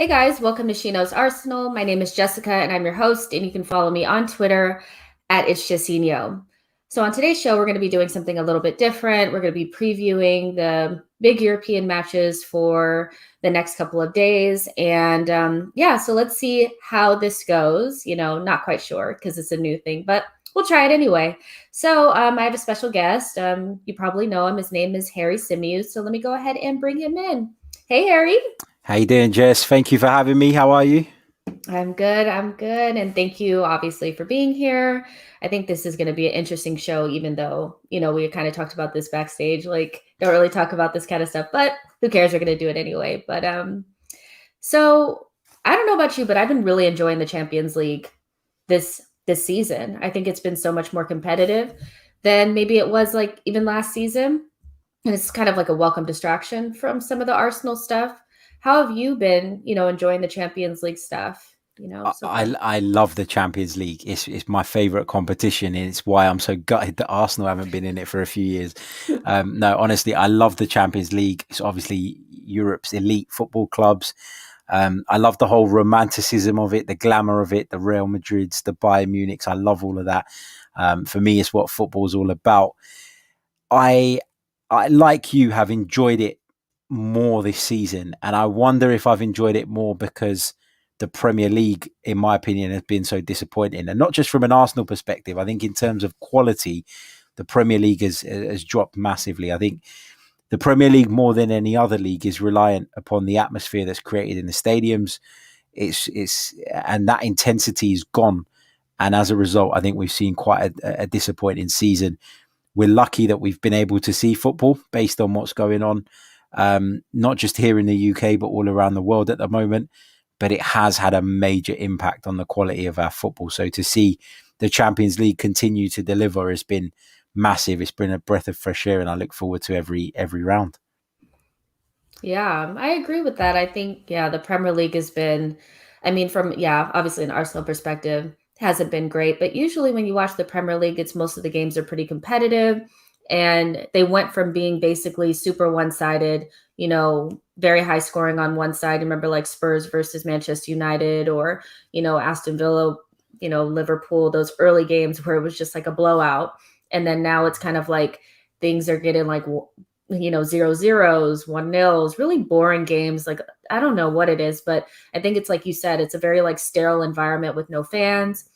guys, welcome to She Knows Arsenal. My name is Jessica and I'm your host, and you can follow me on Twitter at It's Symeou. So on today's show, we're going to be doing something a little bit different. We're going to be previewing the big European matches for the next couple of days. And so let's see how this goes. Not quite sure because it's a new thing, but we'll try it anyway. So I have a special guest. You probably know him. His name is Harry Symeou. So let me go ahead and bring him in. Hey, Harry. How you doing, Jess? Thank you for having me. How are you? I'm good. I'm good. And thank you, obviously, for being here. I think this is going to be an interesting show, even though, we kind of talked about this backstage, like, don't really talk about this kind of stuff, but who cares? We're going to do it anyway. But so I don't know about you, but I've been really enjoying the Champions League this season. I think it's been so much more competitive than maybe it was like even last season. And it's kind of like a welcome distraction from some of the Arsenal stuff. How have you been, enjoying the Champions League stuff, so far? I love the Champions League. It's my favourite competition, and it's why I'm so gutted that Arsenal haven't been in it for a few years. No, honestly, I love the Champions League. It's obviously Europe's elite football clubs. I love the whole romanticism of it, the glamour of it, the Real Madrids, the Bayern Munichs. I love all of that. For me, it's what football's all about. I, like you, have enjoyed it more this season, and I wonder if I've enjoyed it more because the Premier League, in my opinion, has been so disappointing, and not just from an Arsenal perspective. I think in terms of quality, the Premier League has dropped massively. I think the Premier League, more than any other league, is reliant upon the atmosphere that's created in the stadiums. And that intensity is gone, and as a result, I think we've seen quite a disappointing season. We're lucky that we've been able to see football based on what's going on, not just here in the UK, but all around the world at the moment. But it has had a major impact on the quality of our football. So to see the Champions League continue to deliver has been massive. It's been a breath of fresh air, and I look forward to every round. Yeah, I agree with that. I think, yeah, the Premier League has been, I mean, obviously an Arsenal perspective, hasn't been great. But usually when you watch the Premier League, it's most of the games are pretty competitive. And they went from being basically super one-sided, very high scoring on one side. Remember like Spurs versus Manchester United or, Aston Villa, Liverpool, those early games where it was just like a blowout. And then now it's kind of like things are getting like 0-0s, 1-0s, really boring games. Like, I don't know what it is, but I think it's like you said, it's a very like sterile environment with no fans.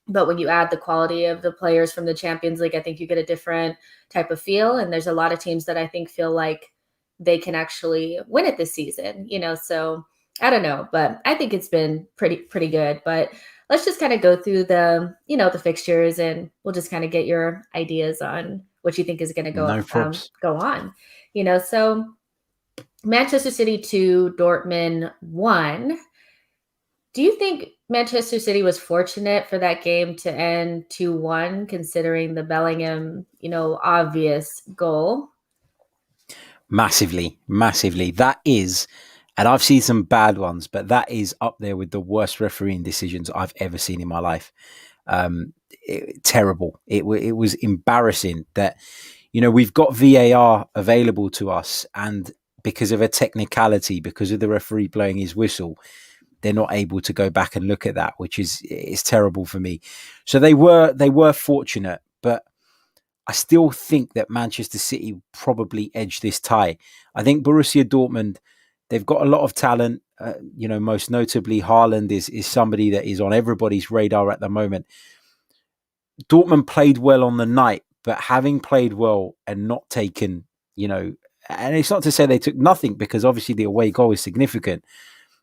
But when you add the quality of the players from the Champions League, I think you get a different type of feel. And there's a lot of teams that I think feel like they can actually win it this season, so I don't know, but I think it's been pretty good. But let's just kind of go through the fixtures, and we'll just kind of get your ideas on what you think is going to No props. go on. So Manchester City 2, Dortmund 1. Do you think Manchester City was fortunate for that game to end 2-1, considering the Bellingham, obvious goal? Massively, massively. That is, and I've seen some bad ones, but that is up there with the worst refereeing decisions I've ever seen in my life. Terrible. It was embarrassing that, we've got VAR available to us, and because of a technicality, because of the referee blowing his whistle, they're not able to go back and look at that, which is terrible for me. So they were fortunate, but I still think that Manchester City probably edged this tie. I think Borussia Dortmund, they've got a lot of talent. Most notably, Haaland is somebody that is on everybody's radar at the moment. Dortmund played well on the night, but having played well and not taken, and it's not to say they took nothing, because obviously the away goal is significant,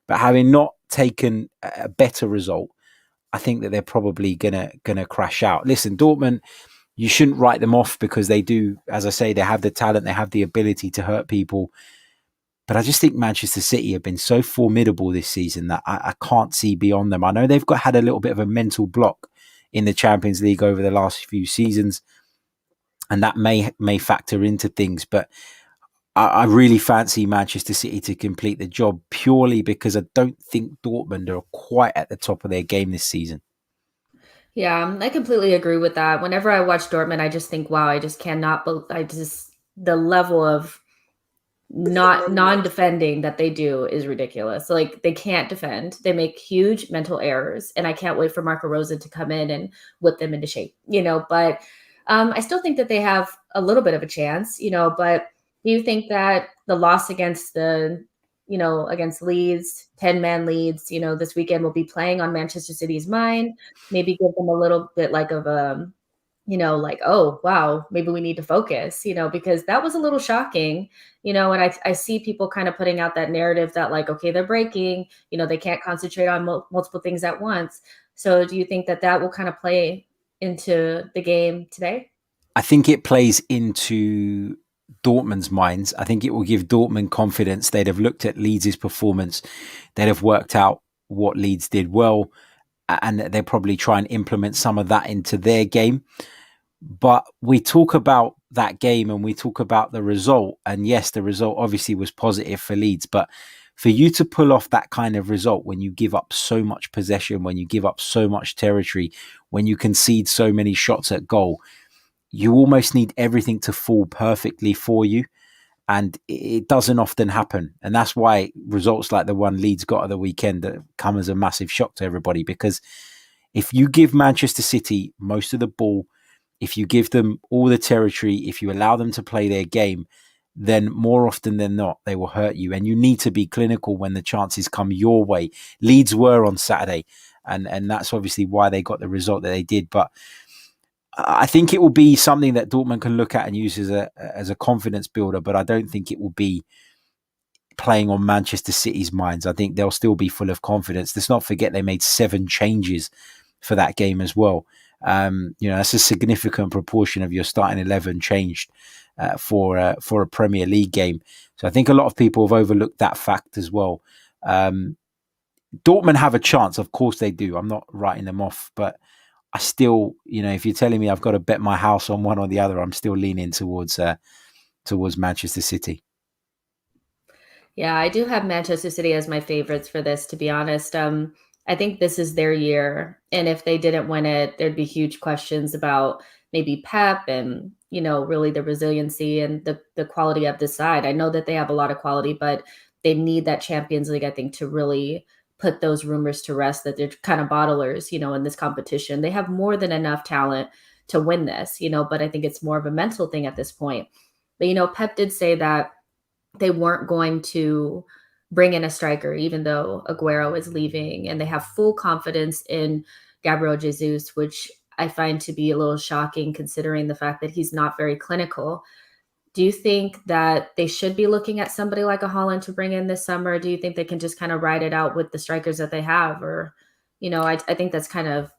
but having not taken a better result, I think that they're probably gonna crash out. Listen, Dortmund, you shouldn't write them off because they do, as I say, they have the talent, they have the ability to hurt people. But I just think Manchester City have been so formidable this season that I can't see beyond them. I know they've had a little bit of a mental block in the Champions League over the last few seasons, and that may factor into things. But I really fancy Manchester City to complete the job purely because I don't think Dortmund are quite at the top of their game this season. Yeah, I completely agree with that. Whenever I watch Dortmund, I just think, wow, I just cannot, the level of not non-defending that they do is ridiculous. Like they can't defend. They make huge mental errors, and I can't wait for Marco Rosa to come in and whip them into shape. But I still think that they have a little bit of a chance. But do you think that the loss against against Leeds, 10-man Leeds, this weekend will be playing on Manchester City's mind? Maybe give them a little bit like of a like, oh, wow, maybe we need to focus, because that was a little shocking, and I see people kind of putting out that narrative that, like, okay, they're breaking, they can't concentrate on multiple things at once. So do you think that that will kind of play into the game today? I think it plays into Dortmund's minds. I think it will give Dortmund confidence. They'd have looked at Leeds' performance. They'd have worked out what Leeds did well, and they'll probably try and implement some of that into their game. But we talk about that game and we talk about the result. And yes, the result obviously was positive for Leeds. But for you to pull off that kind of result when you give up so much possession, when you give up so much territory, when you concede so many shots at goal, you almost need everything to fall perfectly for you. And it doesn't often happen. And that's why results like the one Leeds got at the weekend that come as a massive shock to everybody. Because if you give Manchester City most of the ball, if you give them all the territory, if you allow them to play their game, then more often than not, they will hurt you. And you need to be clinical when the chances come your way. Leeds were on Saturday, and that's obviously why they got the result that they did. But I think it will be something that Dortmund can look at and use as a confidence builder, but I don't think it will be playing on Manchester City's minds. I think they'll still be full of confidence. Let's not forget they made 7 changes for that game as well. That's a significant proportion of your starting 11 changed for a Premier League game. So I think a lot of people have overlooked that fact as well. Dortmund have a chance, of course they do. I'm not writing them off, but I still, if you're telling me I've got to bet my house on one or the other, I'm still leaning towards Manchester City. Yeah, I do have Manchester City as my favorites for this, to be honest. I think this is their year. And if they didn't win it, there'd be huge questions about maybe Pep and, really the resiliency and the quality of the side. I know that they have a lot of quality, but they need that Champions League, I think, to really put those rumors to rest that they're kind of bottlers, in this competition. They have more than enough talent to win this, but I think it's more of a mental thing at this point. But, Pep did say that they weren't going to bring in a striker, even though Aguero is leaving, and they have full confidence in Gabriel Jesus, which I find to be a little shocking considering the fact that he's not very clinical. Do you think that they should be looking at somebody like a Holland to bring in this summer? Do you think they can just kind of ride it out with the strikers that they have? Or, I think that's kind of,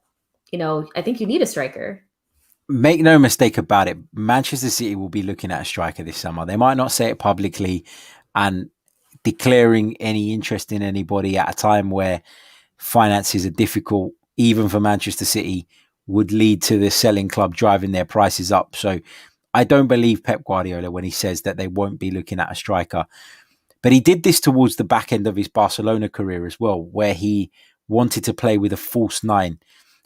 I think you need a striker. Make no mistake about it, Manchester City will be looking at a striker this summer. They might not say it publicly and declaring any interest in anybody at a time where finances are difficult, even for Manchester City, would lead to the selling club driving their prices up. So I don't believe Pep Guardiola when he says that they won't be looking at a striker. But he did this towards the back end of his Barcelona career as well, where he wanted to play with a false 9.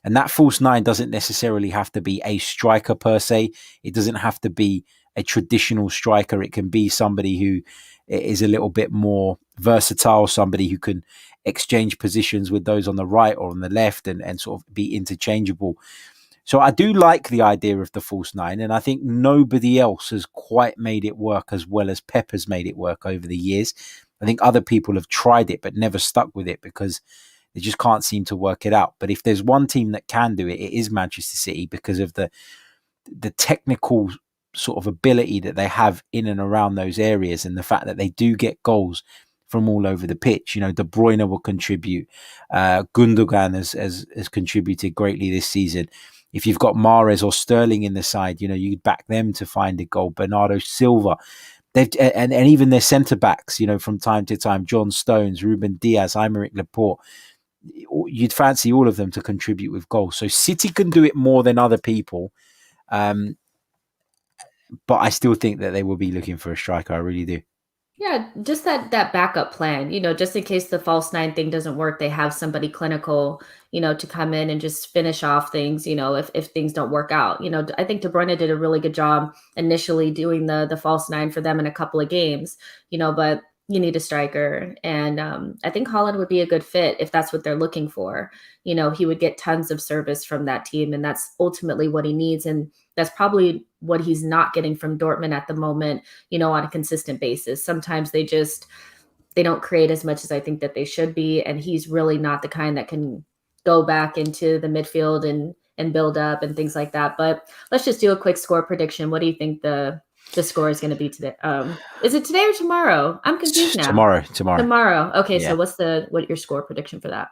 And that false 9 doesn't necessarily have to be a striker per se. It doesn't have to be a traditional striker. It can be somebody who is a little bit more versatile, somebody who can exchange positions with those on the right or on the left and sort of be interchangeable. So I do like the idea of the false 9, and I think nobody else has quite made it work as well as Pep has made it work over the years. I think other people have tried it but never stuck with it because they just can't seem to work it out. But if there's one team that can do it, it is Manchester City because of the technical sort of ability that they have in and around those areas and the fact that they do get goals from all over the pitch. De Bruyne will contribute. Gundogan has contributed greatly this season. If you've got Mahrez or Sterling in the side, you'd back them to find a goal. Bernardo Silva. And even their centre backs, from time to time, John Stones, Ruben Diaz, Aymeric Laporte. You'd fancy all of them to contribute with goals. So City can do it more than other people. But I still think that they will be looking for a striker. I really do. Yeah, just that backup plan, just in case the false nine thing doesn't work, they have somebody clinical, to come in and just finish off things, if things don't work out. I think De Bruyne did a really good job initially doing the false nine for them in a couple of games, but you need a striker. And I think Holland would be a good fit if that's what they're looking for. He would get tons of service from that team, and that's ultimately what he needs. And that's probably what he's not getting from Dortmund at the moment, on a consistent basis. Sometimes they don't create as much as I think that they should be, and he's really not the kind that can go back into the midfield and build up and things like that. But let's just do a quick score prediction. What do you think the score is going to be today? Is it today or tomorrow? I'm confused now. Tomorrow. Tomorrow. Okay, so Yeah. what your score prediction for that?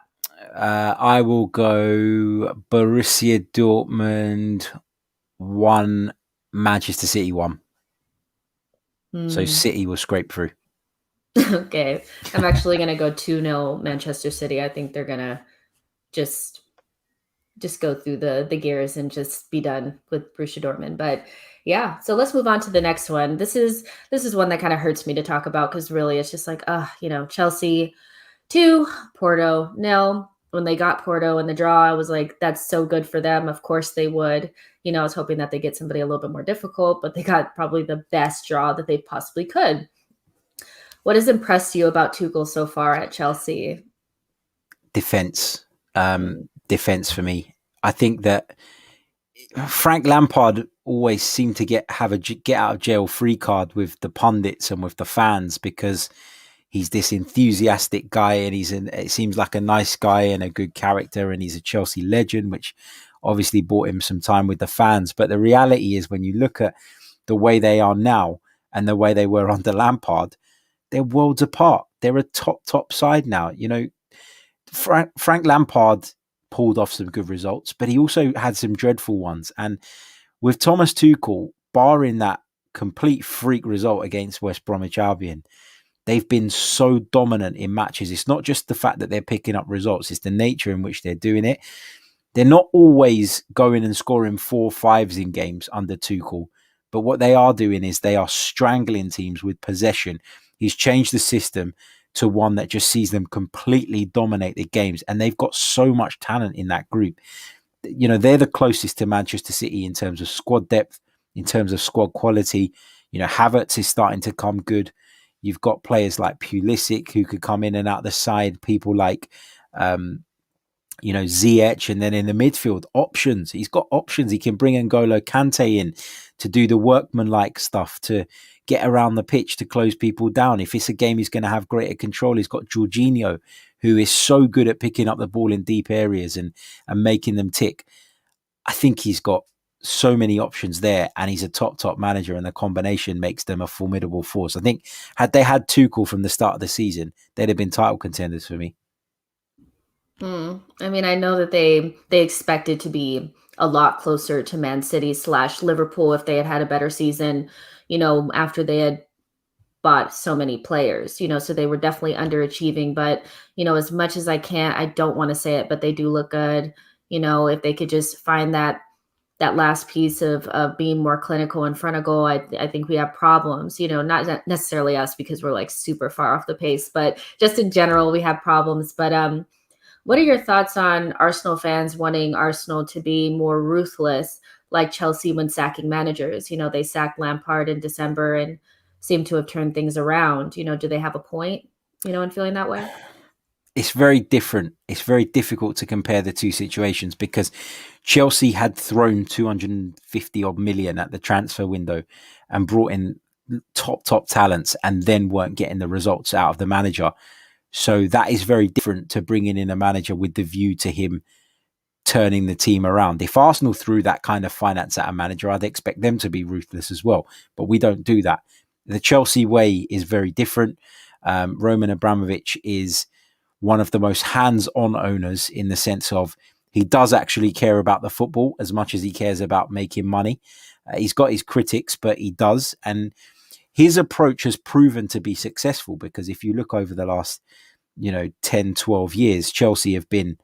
I will go Borussia Dortmund 1, Manchester City 1. So Hmm. City will scrape through. Okay. I'm actually going to go 2-0 Manchester City. I think they're going to just go through the gears and just be done with Borussia Dortmund. But yeah, so let's move on to the next one. This is one that kind of hurts me to talk about because really it's just like, Chelsea 2, Porto nil. When they got Porto in the draw, I was like, that's so good for them. Of course they would. I was hoping that they get somebody a little bit more difficult, but they got probably the best draw that they possibly could. What has impressed you about Tuchel so far at Chelsea? Defense. Mm. Defense for me. I think that Frank Lampard always seemed to have a get out of jail free card with the pundits and with the fans because he's this enthusiastic guy and it seems like a nice guy and a good character and he's a Chelsea legend, which obviously bought him some time with the fans. But the reality is when you look at the way they are now and the way they were under Lampard, they're worlds apart. They're a top side now. Frank Lampard pulled off some good results, but he also had some dreadful ones. And with Thomas Tuchel, barring that complete freak result against West Bromwich Albion, they've been so dominant in matches. It's not just the fact that they're picking up results, it's the nature in which they're doing it. They're not always going and scoring 4-5s in games under Tuchel, but what they are doing is they are strangling teams with possession. He's changed the system to one that just sees them completely dominate the games, and they've got so much talent in that group. They're the closest to Manchester City in terms of squad depth, in terms of squad quality. Havertz is starting to come good. You've got players like Pulisic who could come in and out the side. People like Ziyech, and then in the midfield, options. He's got options. He can bring N'Golo Kante in to do the workman-like stuff, to get around the pitch, to close people down. If it's a game he's going to have greater control, he's got Jorginho, who is so good at picking up the ball in deep areas and making them tick. I think he's got so many options there, and he's a top manager, and the combination makes them a formidable force. I think had they had Tuchel from the start of the season, they'd have been title contenders for me. I mean, I know that they expected to be a lot closer to Man City slash Liverpool if they had had a better season, after they had bought so many players, so they were definitely underachieving. But, as much as I don't want to say it, but they do look good. If they could just find that last piece of being more clinical in front of goal, I think we have problems, not necessarily us because we're like super far off the pace, but just in general, we have problems. But what are your thoughts on Arsenal fans wanting Arsenal to be more ruthless, like Chelsea when sacking managers? They sacked Lampard in December and seem to have turned things around. Do they have a point, in feeling that way? It's very different. It's very difficult to compare the two situations because Chelsea had thrown 250 odd million at the transfer window and brought in top talents and then weren't getting the results out of the manager. So that is very different to bringing in a manager with the view to him turning the team around. If Arsenal threw that kind of finance at a manager, I'd expect them to be ruthless as well. But we don't do that. The Chelsea way is very different. Roman Abramovich is one of the most hands-on owners in the sense of he does actually care about the football as much as he cares about making money. He's got his critics, but he does. And his approach has proven to be successful because if you look over the last, 10, 12 years, Chelsea have been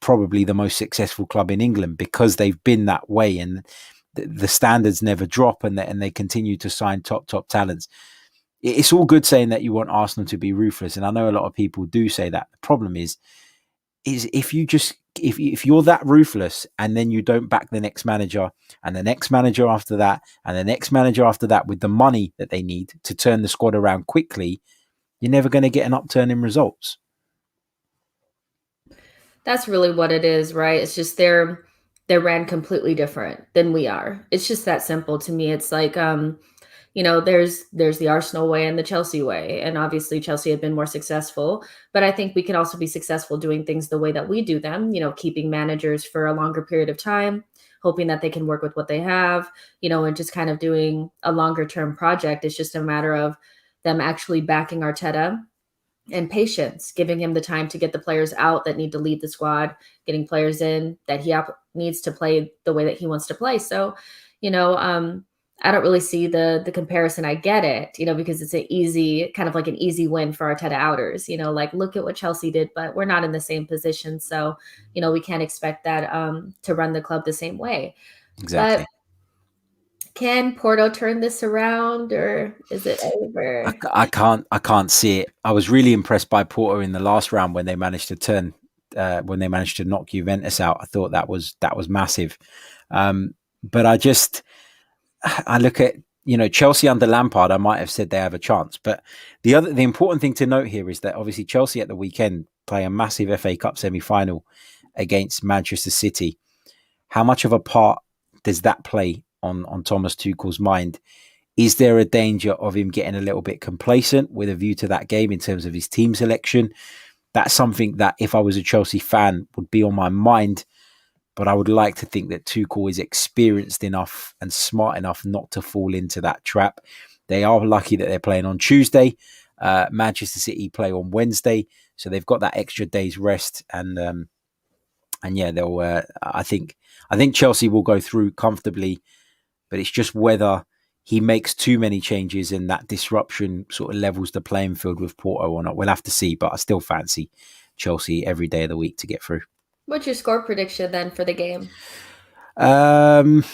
probably the most successful club in England because they've been that way and the standards never drop and they continue to sign top talents. it's all good saying that you want Arsenal to be ruthless, and I know a lot of people do say that. The problem is if you just if you're that ruthless and then you don't back the next manager and the next manager after that and the next manager after that with the money that they need to turn the squad around quickly, you're never going to get an upturn in results. That's really what it is, right? It's just they're ran completely different than we are. It's just that simple to me. It's like there's the Arsenal way and the Chelsea way, and obviously Chelsea had been more successful, but I think we can also be successful doing things the way that we do them, keeping managers for a longer period of time, hoping that they can work with what they have, and just kind of doing a longer term project. It's just a matter of them actually backing Arteta and patience, giving him the time to get the players out that need to lead the squad, getting players in that he needs to play the way that he wants to play. So, you know, um, I don't really see the comparison. I get it, because it's an easy kind of like an easy win for Arteta outers. Like look at what Chelsea did, but we're not in the same position, so we can't expect that to run the club the same way. But Exactly. can Porto turn this around, or is it over? I can't see it. I was really impressed by Porto in the last round when they managed to when they managed to knock Juventus out. I thought that was massive. But I look at Chelsea under Lampard. I might have said they have a chance, but the important thing to note here is that obviously Chelsea at the weekend play a massive FA Cup semi final against Manchester City. How much of a part does that play on Thomas Tuchel's mind? Is there a danger of him getting a little bit complacent with a view to that game in terms of his team selection? That's something that if I was a Chelsea fan would be on my mind, but I would like to think that Tuchel is experienced enough and smart enough not to fall into that trap. They are lucky that they're playing on Tuesday. Manchester City play on Wednesday, so they've got that extra day's rest, and yeah, they'll. I think Chelsea will go through comfortably, but it's just whether he makes too many changes and that disruption sort of levels the playing field with Porto or not. We'll have to see, but I still fancy Chelsea every day of the week to get through. What's your score prediction then for the game? Um,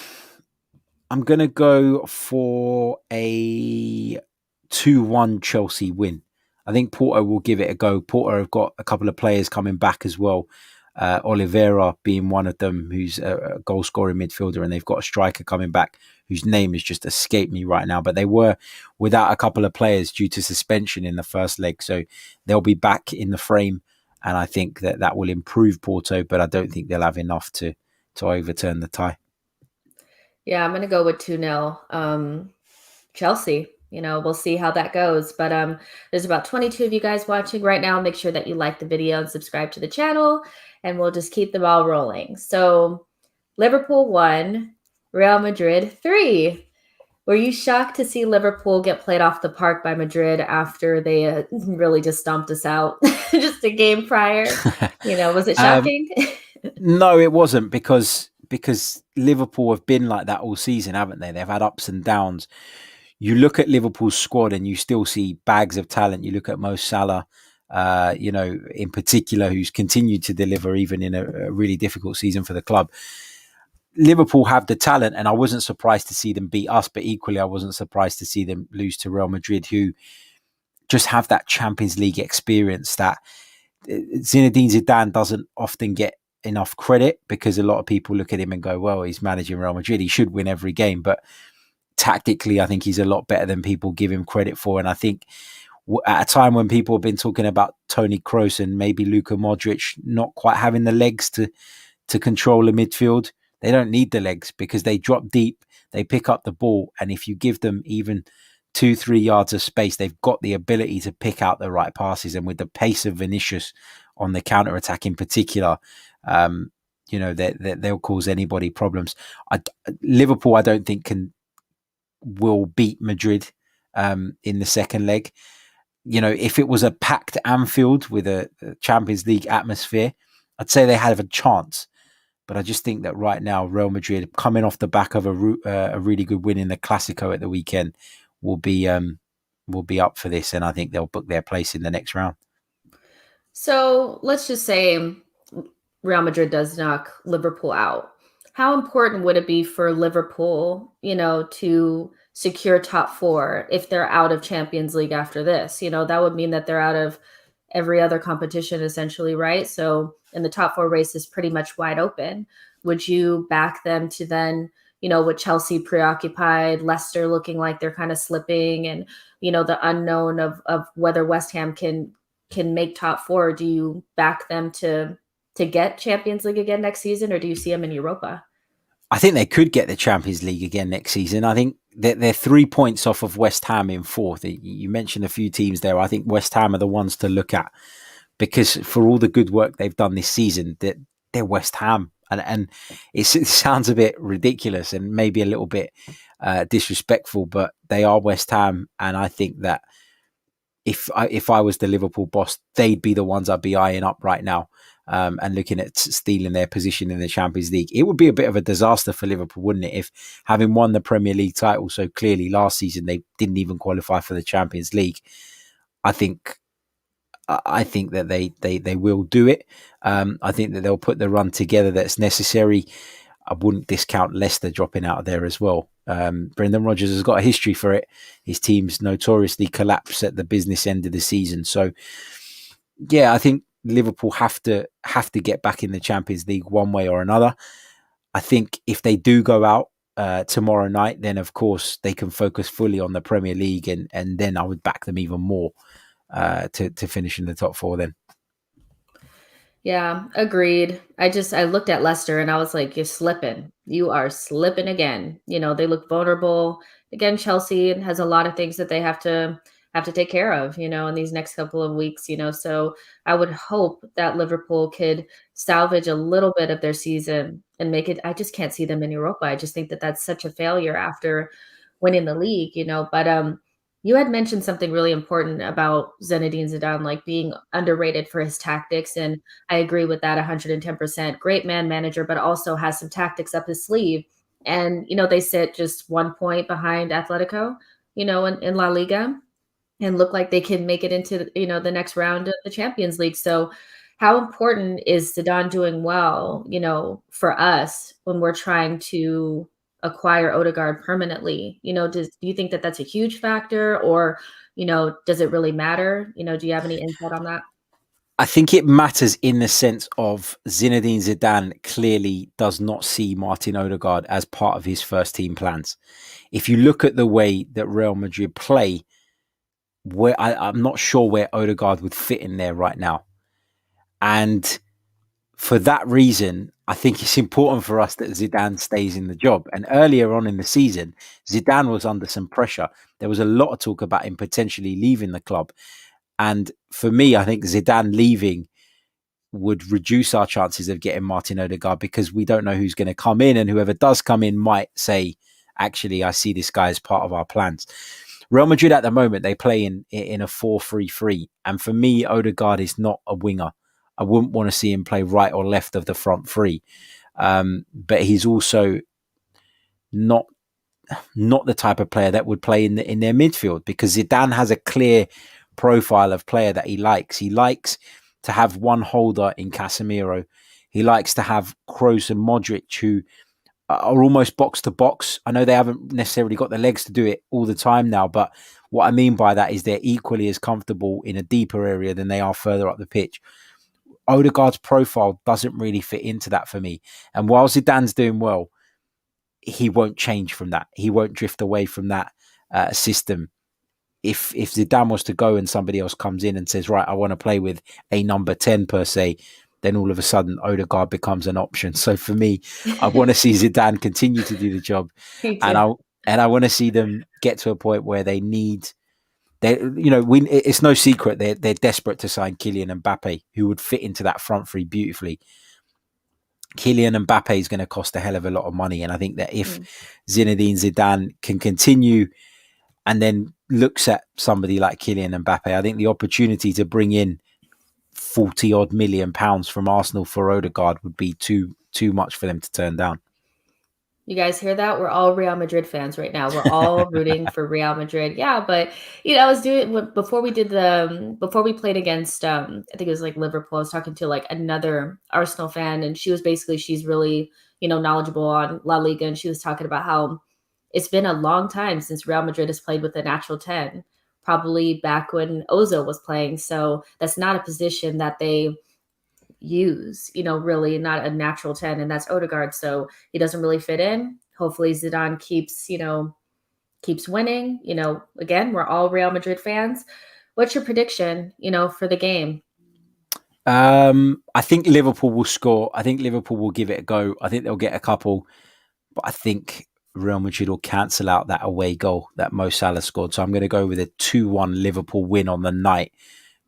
I'm going to go for a 2-1 Chelsea win. I think Porto will give it a go. Porto have got a couple of players coming back as well. Oliveira being one of them, who's a goal scoring midfielder, and they've got a striker coming back whose name has just escaped me right now. But they were without a couple of players due to suspension in the first leg, so they'll be back in the frame, and I think that will improve Porto. But I don't think they'll have enough to overturn the tie. Yeah, I'm going to go with 2-0 Chelsea. We'll see how that goes. But there's about 22 of you guys watching right now. Make sure that you like the video and subscribe to the channel, and we'll just keep the ball rolling. So Liverpool 1, Real Madrid 3. Were you shocked to see Liverpool get played off the park by Madrid after they really just stomped us out just a game prior? Was it um, shocking? no, it wasn't because Liverpool have been like that all season, haven't they? They've had ups and downs. You look at Liverpool's squad and you still see bags of talent. You look at Mo Salah, in particular, who's continued to deliver even in a really difficult season for the club. Liverpool have the talent, and I wasn't surprised to see them beat us, but equally, I wasn't surprised to see them lose to Real Madrid, who just have that Champions League experience that Zinedine Zidane doesn't often get enough credit, because a lot of people look at him and go, well, he's managing Real Madrid, he should win every game. But tactically, I think he's a lot better than people give him credit for. And I think at a time when people have been talking about Toni Kroos and maybe Luka Modric not quite having the legs to control the midfield, they don't need the legs, because they drop deep, they pick up the ball, and if you give them even 2-3 yards of space, they've got the ability to pick out the right passes. And with the pace of Vinicius on the counter attack in particular, they'll cause anybody problems. Liverpool, I don't think will beat Madrid in the second leg. If it was a packed Anfield with a Champions League atmosphere, I'd say they have a chance. But I just think that right now, Real Madrid, coming off the back of a really good win in the Clasico at the weekend, will be up for this, and I think they'll book their place in the next round. So let's just say Real Madrid does knock Liverpool out. how important would it be for Liverpool, to secure top 4 if they're out of Champions League after this? That would mean that they're out of every other competition essentially, right? So, and the top 4 race is pretty much wide open. Would you back them to then, with Chelsea preoccupied, Leicester looking like they're kind of slipping, and the unknown of whether West Ham can make top 4? Do you back them to get Champions League again next season, or do you see them in Europa? I think they could get the Champions League again next season. I think they're 3 points off of West Ham in fourth. You mentioned a few teams there. I think West Ham are the ones to look at because for all the good work they've done this season, they're West Ham. And it sounds a bit ridiculous and maybe a little bit disrespectful, but they are West Ham. And I think that if I was the Liverpool boss, they'd be the ones I'd be eyeing up right now. And looking at stealing their position in the Champions League. It would be a bit of a disaster for Liverpool, wouldn't it? If having won the Premier League title so clearly last season, they didn't even qualify for the Champions League. I think that they will do it. I think that they'll put the run together that's necessary. I wouldn't discount Leicester dropping out of there as well. Brendan Rodgers has got a history for it. His teams notoriously collapse at the business end of the season. So, yeah, I think Liverpool have to get back in the Champions League one way or another. I think if they do go out tomorrow night, then of course they can focus fully on the Premier League, and then I would back them even more to finish in the top 4 then. Yeah, agreed. I looked at Leicester and I was like, "You're slipping. You are slipping again." They look vulnerable. Again, Chelsea has a lot of things that they have to take care of, in these next couple of weeks. So I would hope that Liverpool could salvage a little bit of their season and make it. I just can't see them in Europa. I just think that that's such a failure after winning the league. But you had mentioned something really important about Zinedine Zidane, like being underrated for his tactics, and I agree with that 110%. Great man manager, but also has some tactics up his sleeve. And, they sit just 1 point behind Atletico, in La Liga, and look like they can make it into, the next round of the Champions League. So how important is Zidane doing well, for us when we're trying to acquire Odegaard permanently? Do you think that that's a huge factor, or, does it really matter? Do you have any insight on that? I think it matters in the sense of Zinedine Zidane clearly does not see Martin Odegaard as part of his first team plans. If you look at the way that Real Madrid play, where I'm not sure where Odegaard would fit in there right now. And for that reason, I think it's important for us that Zidane stays in the job. And earlier on in the season, Zidane was under some pressure. There was a lot of talk about him potentially leaving the club. And for me, I think Zidane leaving would reduce our chances of getting Martin Odegaard because we don't know who's going to come in. And whoever does come in might say, actually, I see this guy as part of our plans. Real Madrid at the moment, they play in a 4-3-3. And for me, Odegaard is not a winger. I wouldn't want to see him play right or left of the front three. But he's also not the type of player that would play in their midfield because Zidane has a clear profile of player that he likes. He likes to have one holder in Casemiro. He likes to have Kroos and Modric who are almost box to box. I know they haven't necessarily got the legs to do it all the time now, but what I mean by that is they're equally as comfortable in a deeper area than they are further up the pitch. Odegaard's profile doesn't really fit into that for me. And while Zidane's doing well, he won't change from that. He won't drift away from that system. If Zidane was to go and somebody else comes in and says, right, I want to play with a number 10 per se, then all of a sudden Odegaard becomes an option. So for me, I want to see Zidane continue to do the job, Me and too. I want to see them get to a point where they need. It's no secret they're desperate to sign Kylian Mbappe, who would fit into that front three beautifully. Kylian Mbappe is going to cost a hell of a lot of money, and I think that if Mm. Zinedine Zidane can continue and then looks at somebody like Kylian Mbappe, I think the opportunity to bring in 40 odd million pounds from Arsenal for Odegaard would be too much for them to turn down. You guys hear that? We're all Real Madrid fans right now. We're all rooting for Real Madrid. Yeah, but I was doing before we did before we played against I think it was like Liverpool. I was talking to like another Arsenal fan, and she's really knowledgeable on La Liga, and she was talking about how it's been a long time since Real Madrid has played with a natural 10, probably back when Ozil was playing. So that's not a position that they use, really not a natural 10, and that's Odegaard. So he doesn't really fit in. Hopefully Zidane keeps winning. Again, we're all Real Madrid fans. What's your prediction, for the game? I think Liverpool will score. I think Liverpool will give it a go. I think they'll get a couple, but I think Real Madrid will cancel out that away goal that Mo Salah scored. So I'm going to go with a 2-1 Liverpool win on the night,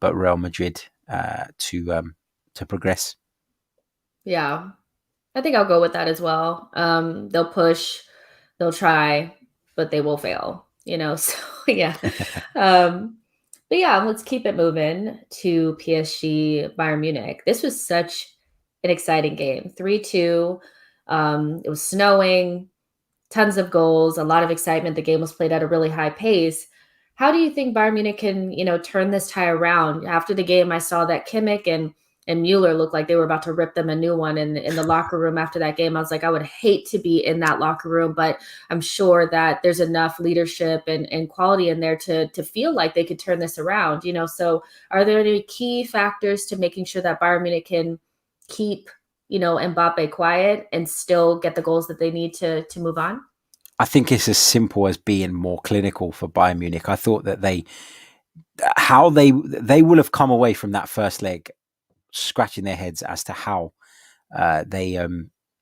but Real Madrid to progress. Yeah, I think I'll go with that as well. They'll push, they'll try, but they will fail, So yeah. Um, but yeah, let's keep it moving to PSG Bayern Munich. This was such an exciting game. 3-2. It was snowing, tons of goals, a lot of excitement. The game was played at a really high pace. How do you think Bayern Munich can, turn this tie around? After the game, I saw that Kimmich and Mueller looked like they were about to rip them a new one in the locker room after that game. I was like, I would hate to be in that locker room, but I'm sure that there's enough leadership and quality in there to feel like they could turn this around, So are there any key factors to making sure that Bayern Munich can keep, Mbappe quiet and still get the goals that they need to move on? I think it's as simple as being more clinical for Bayern Munich. I thought that they will have come away from that first leg scratching their heads as to how they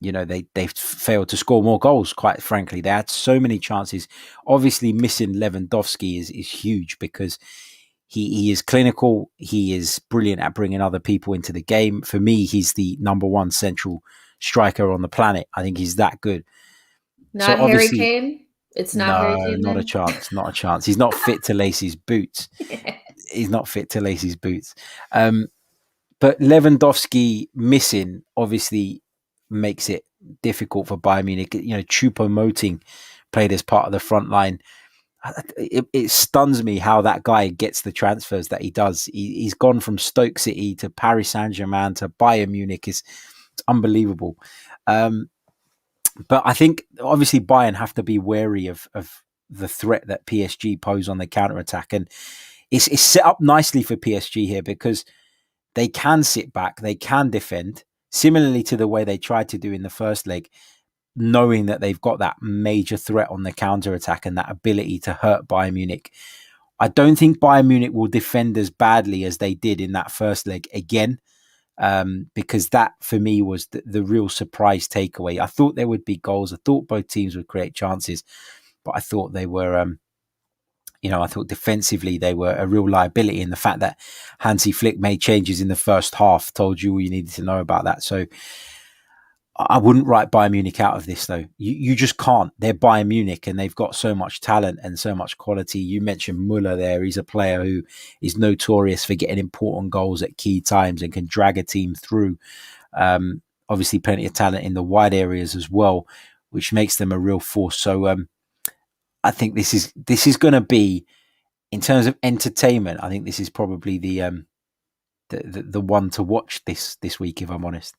they failed to score more goals. Quite frankly, they had so many chances. Obviously, missing Lewandowski is huge because he is clinical. He is brilliant at bringing other people into the game. For me, he's the number one central striker on the planet. I think he's that good. So Not Harry obviously, Kane? It's not Harry no, Kane not a then? chance, not a chance. He's not fit to lace his boots. He's not fit to lace his boots. Um, but Lewandowski missing obviously makes it difficult for Bayern Munich. Choupo-Moting played as part of the front line. It stuns me how that guy gets the transfers that he does. He's gone from Stoke City to Paris Saint-Germain to Bayern Munich. It's unbelievable. Um, but I think obviously Bayern have to be wary of the threat that PSG pose on the counter attack, and it's set up nicely for PSG here because they can sit back, they can defend, similarly to the way they tried to do in the first leg, knowing that they've got that major threat on the counter attack and that ability to hurt Bayern Munich. I don't think Bayern Munich will defend as badly as they did in that first leg again. Because that for me was the real surprise takeaway. I thought there would be goals. I thought both teams would create chances, but I thought they were, I thought defensively they were a real liability. And the fact that Hansi Flick made changes in the first half told you all you needed to know about that. So I wouldn't write Bayern Munich out of this, though. You just can't. They're Bayern Munich and they've got so much talent and so much quality. You mentioned Muller there. He's a player who is notorious for getting important goals at key times and can drag a team through. Obviously, plenty of talent in the wide areas as well, which makes them a real force. So I think this is going to be, in terms of entertainment, I think this is probably the one to watch this week, if I'm honest.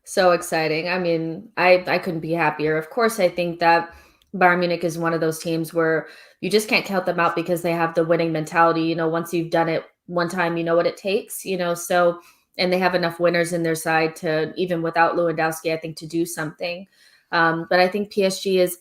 So exciting. I mean, I couldn't be happier. Of course, I think that Bayern Munich is one of those teams where you just can't count them out because they have the winning mentality. Once you've done it one time, you know what it takes, so and they have enough winners in their side to, even without Lewandowski, I think, to do something. But I think PSG is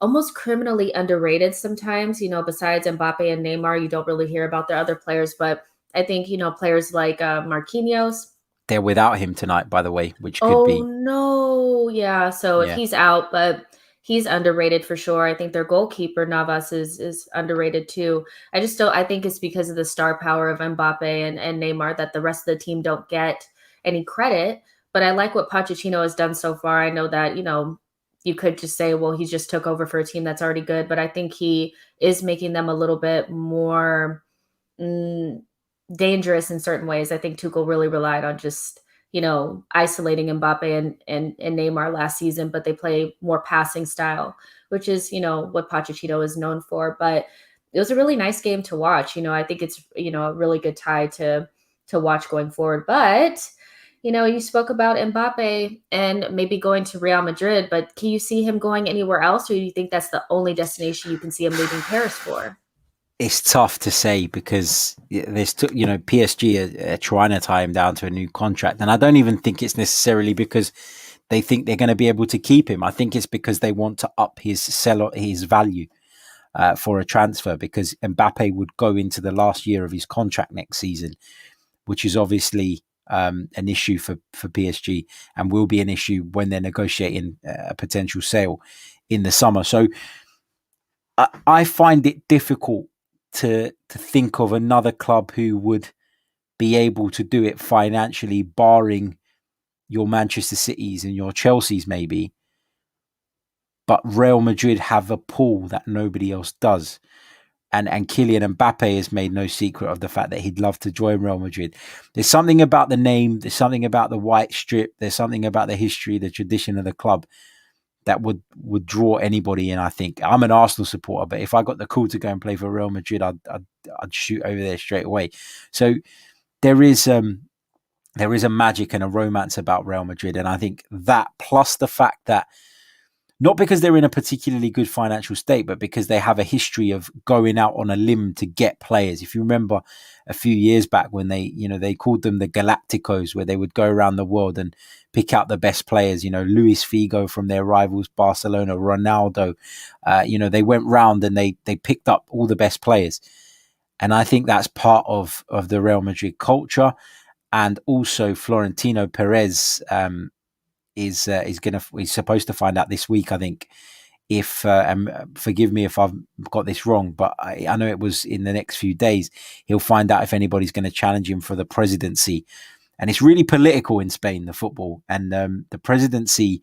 almost criminally underrated sometimes, besides Mbappe and Neymar, you don't really hear about the other players, but I think, players like Marquinhos. They're without him tonight, by the way, which could Oh, be, no. Yeah, so if yeah. he's out, but he's underrated for sure. I think their goalkeeper, Navas, is underrated too. I think it's because of the star power of Mbappe and Neymar that the rest of the team don't get any credit. But I like what Pochettino has done so far. I know that, you could just say, well, he just took over for a team that's already good, but I think he is making them a little bit more mm, dangerous in certain ways. I think Tuchel really relied on just, isolating Mbappe and Neymar last season, but they play more passing style, which is, what Pochettino is known for. But it was a really nice game to watch. I think it's, a really good tie to watch going forward. But You spoke about Mbappe and maybe going to Real Madrid, but can you see him going anywhere else, or do you think that's the only destination you can see him leaving Paris for? It's tough to say because there's, PSG are trying to tie him down to a new contract, and I don't even think it's necessarily because they think they're going to be able to keep him. I think it's because they want to up his value for a transfer, because Mbappe would go into the last year of his contract next season, which is obviously an issue for PSG, and will be an issue when they're negotiating a potential sale in the summer. So I find it difficult to think of another club who would be able to do it financially, barring your Manchester Cities and your Chelseas maybe. But Real Madrid have a pool that nobody else does. And Kylian Mbappe has made no secret of the fact that he'd love to join Real Madrid. There's something about the name, there's something about the white strip, there's something about the history, the tradition of the club that would draw anybody in. I think I'm an Arsenal supporter, but if I got the call to go and play for Real Madrid, I'd shoot over there straight away. So there is a magic and a romance about Real Madrid, and I think that, plus the fact that, not because they're in a particularly good financial state, but because they have a history of going out on a limb to get players. If you remember a few years back when they called them the Galacticos, where they would go around the world and pick out the best players, Luis Figo from their rivals, Barcelona, Ronaldo, they went round and they picked up all the best players. And I think that's part of the Real Madrid culture. And also Florentino Perez, he's supposed to find out this week, I think, if and forgive me if I've got this wrong, but I know it was in the next few days, he'll find out if anybody's going to challenge him for the presidency. And it's really political in Spain, the football, and the presidency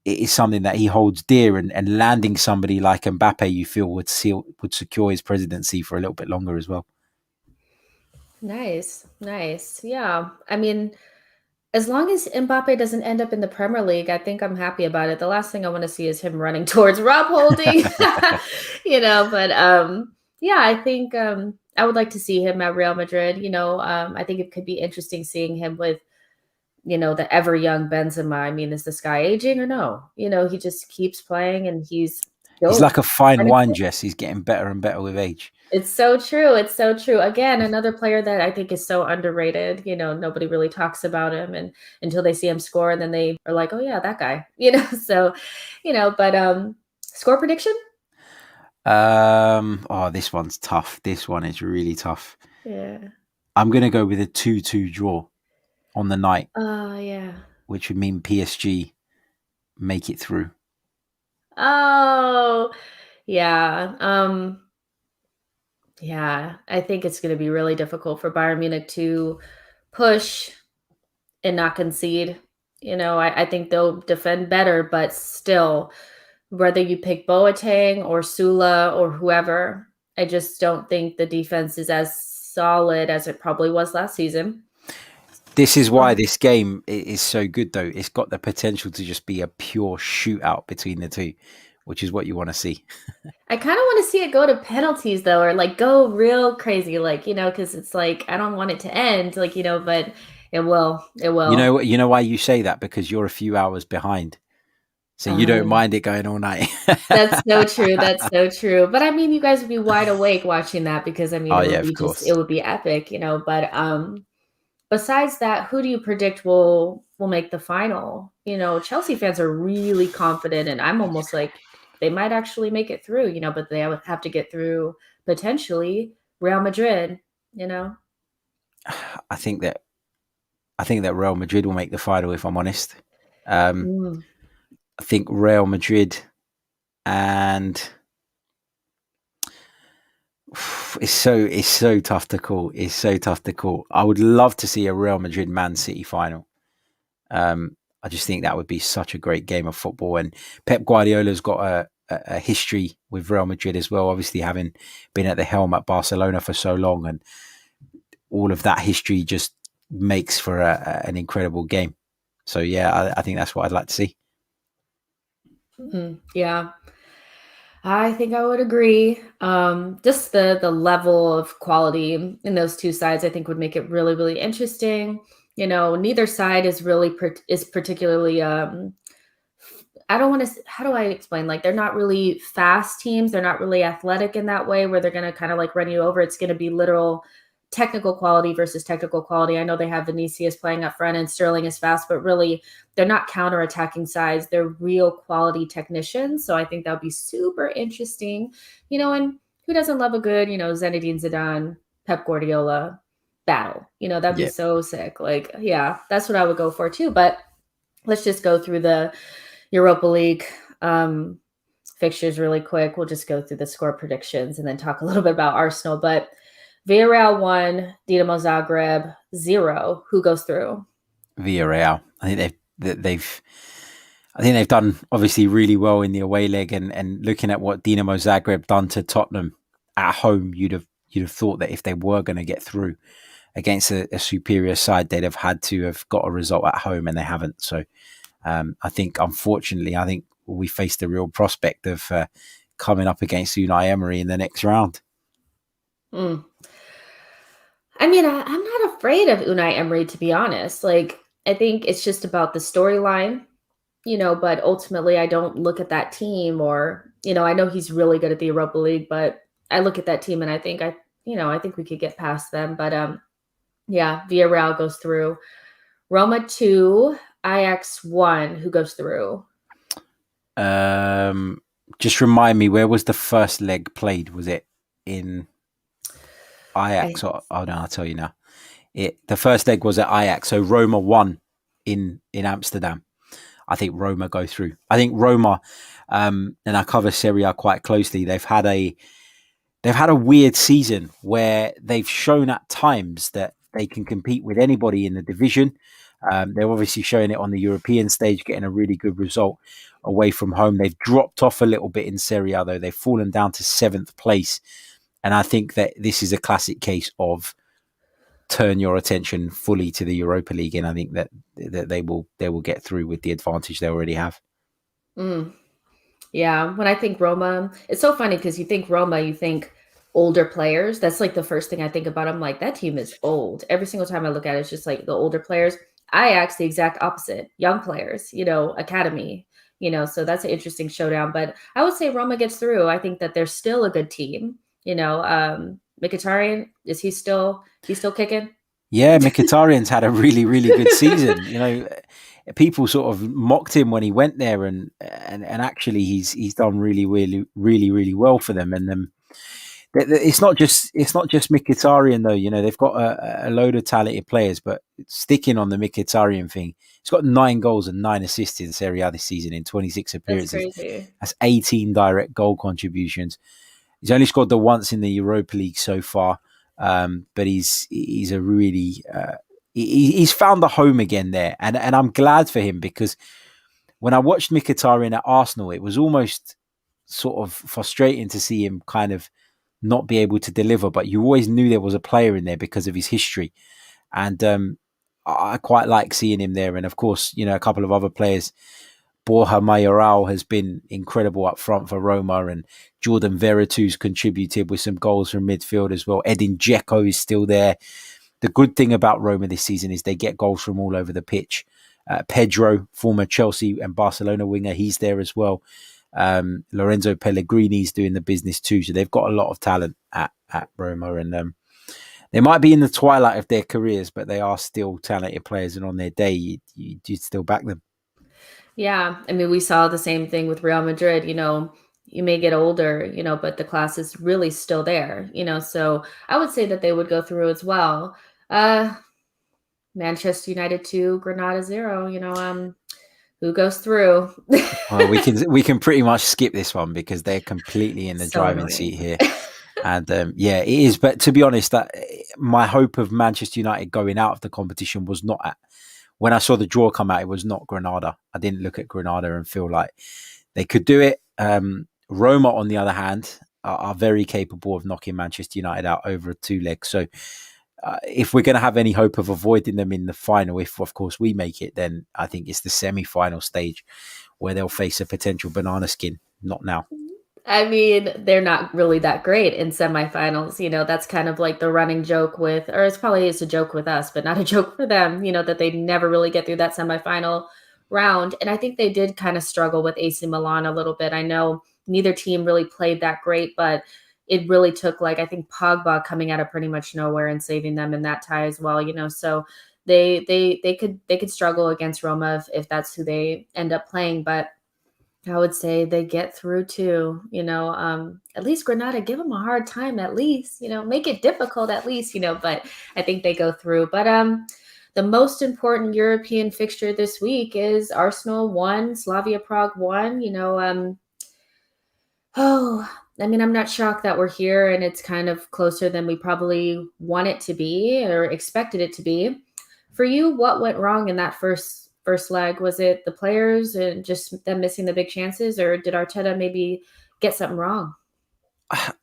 is something that he holds dear, and landing somebody like Mbappe, you feel would secure his presidency for a little bit longer as well. Nice, nice. Yeah. I mean, as long as Mbappe doesn't end up in the Premier League, I think I'm happy about it. The last thing I want to see is him running towards Rob Holding, but yeah, I think I would like to see him at Real Madrid. I think it could be interesting seeing him with, the ever young Benzema. I mean, is this guy aging or no? He just keeps playing and he's He's still like a fine running. wine, Jess. He's getting better and better with age. It's so true. It's so true. Again, another player that I think is so underrated. Nobody really talks about him, and until they see him score, and then they are like, "Oh yeah, that guy." So, but score prediction? This one's tough. This one is really tough. Yeah. I'm going to go with a 2-2 draw on the night, Oh, yeah. which would mean PSG make it through. Oh, yeah. Yeah, I think it's going to be really difficult for Bayern Munich to push and not concede. I think they'll defend better, but still, whether you pick Boateng or Sula or whoever, I just don't think the defense is as solid as it probably was last season. This is why this game is so good, though. It's got the potential to just be a pure shootout between the two, which is what you want to see. I kind of want to see it go to penalties though, or like go real crazy, like, because it's like I don't want it to end, like, but it will. It will. You know why you say that? Because you're a few hours behind. So you don't Um, mind it going all night. that's so true. That's so true. But I mean, you guys would be wide awake watching that because I mean, Oh it yeah, would of be course. it would be epic, But besides that, who do you predict will make the final? Chelsea fans are really confident, and I'm almost like they might actually make it through, but they would have to get through potentially Real Madrid, you know. I think that Real Madrid will make the final. If I'm honest, um, Mm. I think Real Madrid, and it's so tough to call. It's so tough to call. I would love to see a Real Madrid Man City final. I just think that would be such a great game of football. And Pep Guardiola's got a history with Real Madrid as well, obviously having been at the helm at Barcelona for so long, and all of that history just makes for an incredible game. So yeah, I think that's what I'd like to see. Yeah, I think I would agree. Just the level of quality in those two sides, I think, would make it really, really interesting. Neither side is really is particularly I don't want to, how do I explain? Like, they're not really fast teams. They're not really athletic in that way where they're going to kind of like run you over. It's going to be literal technical quality versus technical quality. I know they have Vinicius playing up front and Sterling is fast, but really they're not counter-attacking sides. They're real quality technicians. So I think that would be super interesting, and who doesn't love a good, Zinedine Zidane, Pep Guardiola battle? That'd be Yeah, so sick. Like, yeah, that's what I would go for too. But let's just go through the Europa League fixtures really quick. We'll just go through the score predictions and then talk a little bit about Arsenal. But Villarreal 1, Dinamo Zagreb 0. Who goes through? Villarreal. I think they've done obviously really well in the away leg, and looking at what Dinamo Zagreb done to Tottenham at home, you'd have thought that if they were going to get through against a superior side, they'd have had to have got a result at home, and they haven't. So I think, unfortunately, we face the real prospect of coming up against Unai Emery in the next round. Mm. I mean, I'm not afraid of Unai Emery, to be honest. Like, I think it's just about the storyline, but ultimately I don't look at that team or, I know he's really good at the Europa League, but I look at that team and I think we could get past them. But yeah, Villarreal goes through. Roma 2, Ajax 1. Who goes through? Just remind me, where was the first leg played? Was it in I Ajax? No, I'll tell you now. The first leg was at Ajax, so Roma won in Amsterdam. I think Roma go through. I think Roma, and I cover Serie A quite closely. They've had a weird season where they've shown at times that they can compete with anybody in the division. They're obviously showing it on the European stage, getting a really good result away from home. They've dropped off a little bit in Serie A, though. They've fallen down to 7th place. And I think that this is a classic case of turn your attention fully to the Europa League. And I think that they will get through with the advantage they already have. mm, yeah, when I think Roma, it's so funny because you think Roma, you think older players. That's like the first thing I think about. I'm like, that team is old. Every single time I look at it, it's just like the older players. Ajax, the exact opposite. Young players, academy, so that's an interesting showdown. But I would say Roma gets through. I think that they're still a good team. Mkhitaryan, is he's still kicking? Yeah, Mkhitaryan's had a really, really good season. People sort of mocked him when he went there, and actually he's done really, really, really, really well for them. And it's not just Mkhitaryan though. They've got a load of talented players, but sticking on the Mkhitaryan thing, he's got 9 goals and 9 assists in Serie A this season in 26 That's appearances. crazy. That's 18 direct goal contributions. He's only scored the once in the Europa League so far, but he's a really he's found the home again there, and I'm glad for him, because when I watched Mkhitaryan at Arsenal, it was almost sort of frustrating to see him kind of not be able to deliver, but you always knew there was a player in there because of his history, and I quite like seeing him there. And of course, a couple of other players. Borja Mayoral has been incredible up front for Roma, and Jordan Veritu's contributed with some goals from midfield as well. Edin Dzeko is still there. The good thing about Roma this season is they get goals from all over the pitch. Pedro, former Chelsea and Barcelona winger, he's there as well. Lorenzo Pellegrini's doing the business too. So they've got a lot of talent at Roma, and they might be in the twilight of their careers, but they are still talented players, and on their day, you'd still back them. Yeah, I mean, we saw the same thing with Real Madrid. You may get older, but the class is really still there. So I would say that they would go through as well. Uh, Manchester United 2, Granada 0. Who goes through? Well, we can pretty much skip this one because they're completely in the So driving seat annoying. here. And yeah, it is. But to be honest, that my hope of Manchester United going out of the competition was not at. When I saw the draw come out, it was not Granada. I didn't look at Granada and feel like they could do it. Roma, on the other hand, are very capable of knocking Manchester United out over a 2 leg. So if we're going to have any hope of avoiding them in the final, if of course we make it, then I think it's the semi-final stage where they'll face a potential banana skin. Not now. I mean, they're not really that great in semifinals. That's kind of like the running joke with, or it's probably is a joke with us, but not a joke for them, that they never really get through that semifinal round. And I think they did kind of struggle with AC Milan a little bit. I know neither team really played that great, but it really took, like, I think Pogba coming out of pretty much nowhere and saving them in that tie as well. So they could struggle against Roma if that's who they end up playing, but I would say they get through too. At least Granada, give them a hard time, at least, make it difficult at least, but I think they go through. But the most important European fixture this week is Arsenal 1, Slavia Prague 1. Oh, I mean, I'm not shocked that we're here and it's kind of closer than we probably want it to be or expected it to be. For you, what went wrong in that first leg? Was it the players and just them missing the big chances, or did Arteta maybe get something wrong?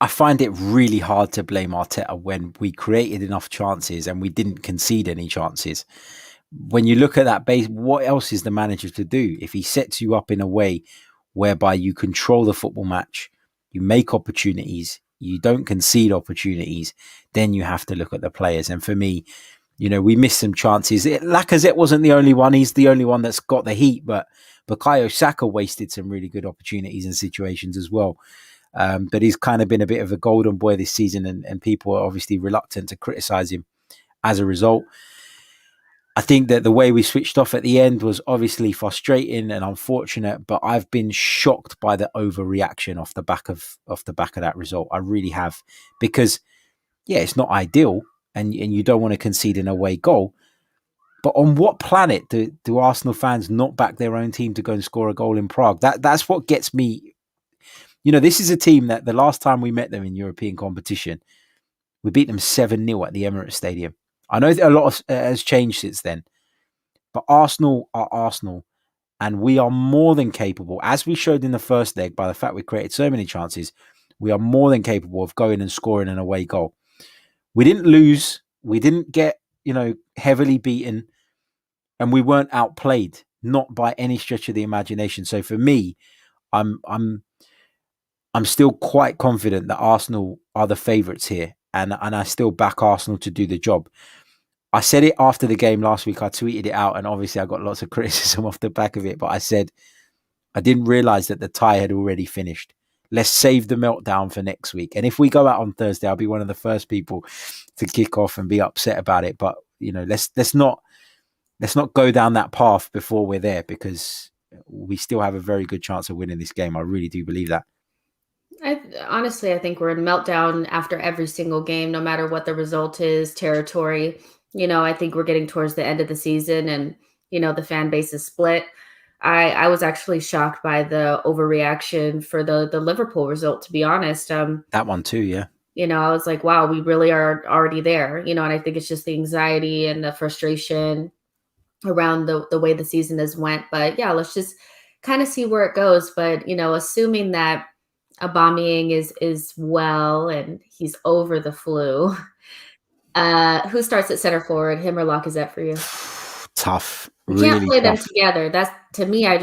I find it really hard to blame Arteta when we created enough chances and we didn't concede any chances. When you look at that base, what else is the manager to do? If he sets you up in a way whereby you control the football match, you make opportunities, you don't concede opportunities, then you have to look at the players. And for me, we missed some chances. Lacazette wasn't the only one. He's the only one that's got the heat, but Bukayo Saka wasted some really good opportunities and situations as well. But he's kind of been a bit of a golden boy this season, and people are obviously reluctant to criticise him as a result. I think that the way we switched off at the end was obviously frustrating and unfortunate, but I've been shocked by the overreaction off the back of that result. I really have, because yeah, it's not ideal, and you don't want to concede an away goal. But on what planet do Arsenal fans not back their own team to go and score a goal in Prague? That's what gets me. This is a team that the last time we met them in European competition, we beat them 7-0 at the Emirates Stadium. I know that a lot has changed since then, but Arsenal are Arsenal, and we are more than capable, as we showed in the first leg by the fact we created so many chances, we are more than capable of going and scoring an away goal. We didn't lose. We didn't get, heavily beaten, and we weren't outplayed, not by any stretch of the imagination. So for me, I'm I'm I'm still quite confident that Arsenal are the favourites here, and I still back Arsenal to do the job. I said it after the game last week. I tweeted it out, and obviously I got lots of criticism off the back of it. But I said I didn't realise that the tie had already finished. Let's save the meltdown for next week. And if we go out on Thursday, I'll be one of the first people to kick off and be upset about it. But let's not go down that path before we're there, because we still have a very good chance of winning this game. I really do believe that. Honestly, I think we're in meltdown after every single game, no matter what the result is, territory. I think we're getting towards the end of the season, and the fan base is split. I was actually shocked by the overreaction for the Liverpool result, to be honest. That one too, yeah. I was like, wow, we really are already there. And I think it's just the anxiety and the frustration around the way the season has went. But yeah, let's just kind of see where it goes. But assuming that Aubameyang is well and he's over the flu, who starts at center forward, him or Lacazette for you? Tough, You can't really play them tough. together. That's, to me, I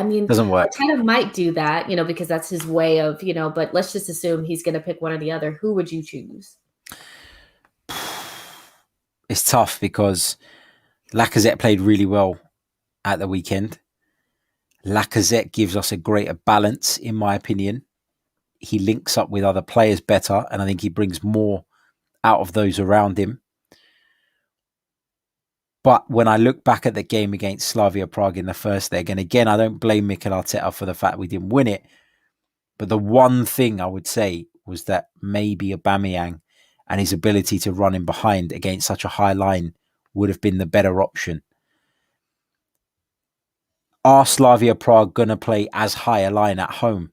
mean, Doesn't work. Arteta might do that, because that's his way of, but let's just assume he's going to pick one or the other. Who would you choose? It's tough because Lacazette played really well at the weekend. Lacazette gives us a greater balance, in my opinion. He links up with other players better, and I think he brings more out of those around him. But when I look back at the game against Slavia Prague in the first leg, and again, I don't blame Mikel Arteta for the fact we didn't win it, but the one thing I would say was that maybe Aubameyang and his ability to run in behind against such a high line would have been the better option. Are Slavia Prague going to play as high a line at home,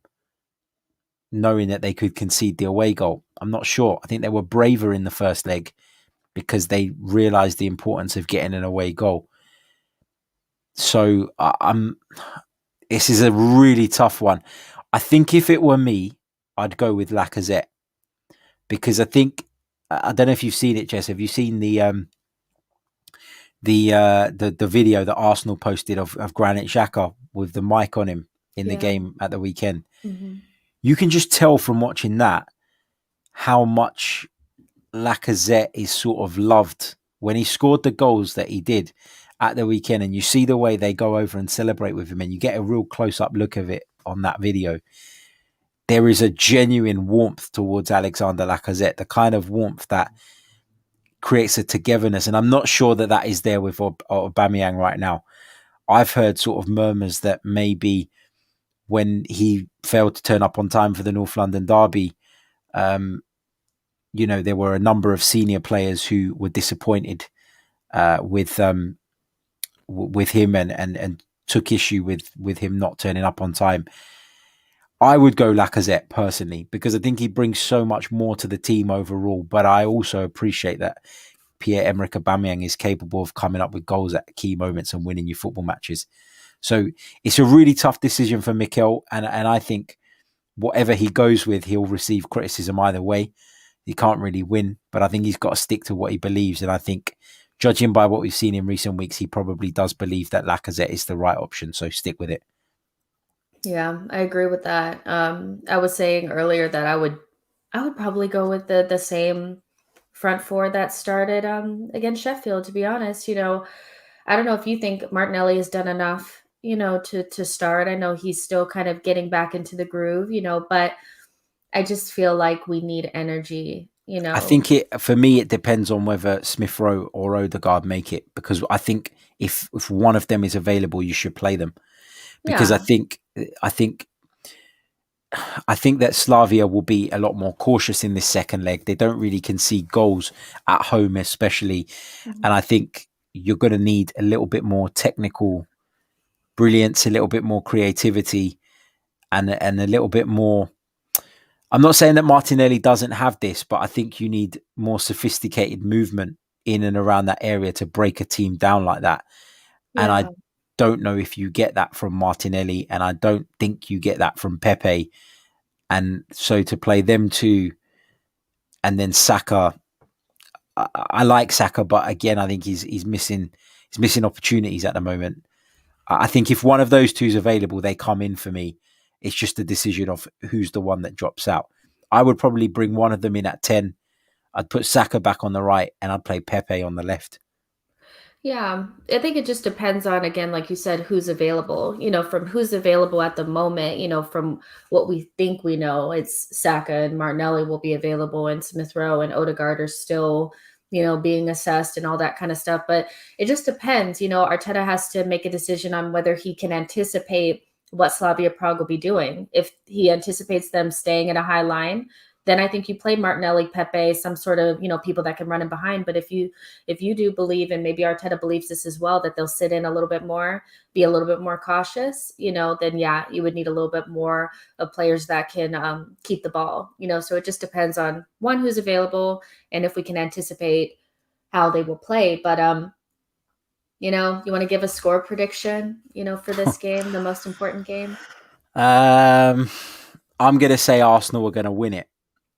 knowing that they could concede the away goal? I'm not sure. I think they were braver in the first leg because they realised the importance of getting an away goal. So this is a really tough one. I think if it were me, I'd go with Lacazette, because I don't know if you've seen it, Jess. Have you seen the video that Arsenal posted of Granit Xhaka with the mic on him in the Yeah. game at the weekend? Mhm. you can just tell from watching that how much Lacazette is sort of loved when he scored the goals that he did at the weekend, and you see the way they go over and celebrate with him, and you get a real close-up look of it on that video. There is a genuine warmth towards Alexander Lacazette, the kind of warmth that creates a togetherness, and I'm not sure that that is there with Aubameyang right now. I've heard sort of murmurs that maybe when he failed to turn up on time for the North London derby, um, there were a number of senior players who were disappointed with him and took issue with him not turning up on time. I would go Lacazette personally because I think he brings so much more to the team overall. But I also appreciate that Pierre-Emerick Aubameyang is capable of coming up with goals at key moments and winning you football matches. So it's a really tough decision for Mikel, and I think whatever he goes with, he'll receive criticism either way. He can't really win, but I think he's got to stick to what he believes. And I think, judging by what we've seen in recent weeks, he probably does believe that Lacazette is the right option. So stick with it. Yeah, I agree with that. I was saying earlier that I would probably go with the same front four that started against Sheffield, to be honest. I don't know if you think Martinelli has done enough, to start. I know he's still kind of getting back into the groove, but I just feel like we need energy, I think for me, it depends on whether Smith Rowe or Odegaard make it, because I think if one of them is available, you should play them, because I Yeah. think I think I think that Slavia will be a lot more cautious in this second leg. They don't really concede goals at home, especially, Mhm. and I think you're going to need a little bit more technical brilliance, a little bit more creativity, and a little bit more. I'm not saying that Martinelli doesn't have this, but I think you need more sophisticated movement in and around that area to break a team down like that. And I Yeah. don't know if you get that from Martinelli, and I don't think you get that from Pepe. And so to play them two and then Saka, I like Saka, but again, I think he's missing opportunities at the moment. I think if one of those two is available, they come in for me. It's just a decision of who's the one that drops out. I would probably bring one of them in at 10. I'd put Saka back on the right and I'd play Pepe on the left. Yeah, I think it just depends on, again, like you said, who's available. From who's available at the moment. From what we think we know, it's Saka and Martinelli will be available, and Smith Rowe and Odegaard are still, being assessed and all that kind of stuff. But it just depends. Arteta has to make a decision on whether he can anticipate what Slavia Prague will be doing. If he anticipates them staying at a high line, then I think you play Martinelli, Pepe, some sort of, people that can run in behind. But if you do believe, and maybe Arteta believes this as well, that they'll sit in a little bit more, be a little bit more cautious, then yeah, you would need a little bit more of players that can keep the ball, so it just depends on one, who's available, and if we can anticipate how they will play. But you want to give a score prediction, for this game, the most important game? Um, I'm going to say Arsenal are going to win it.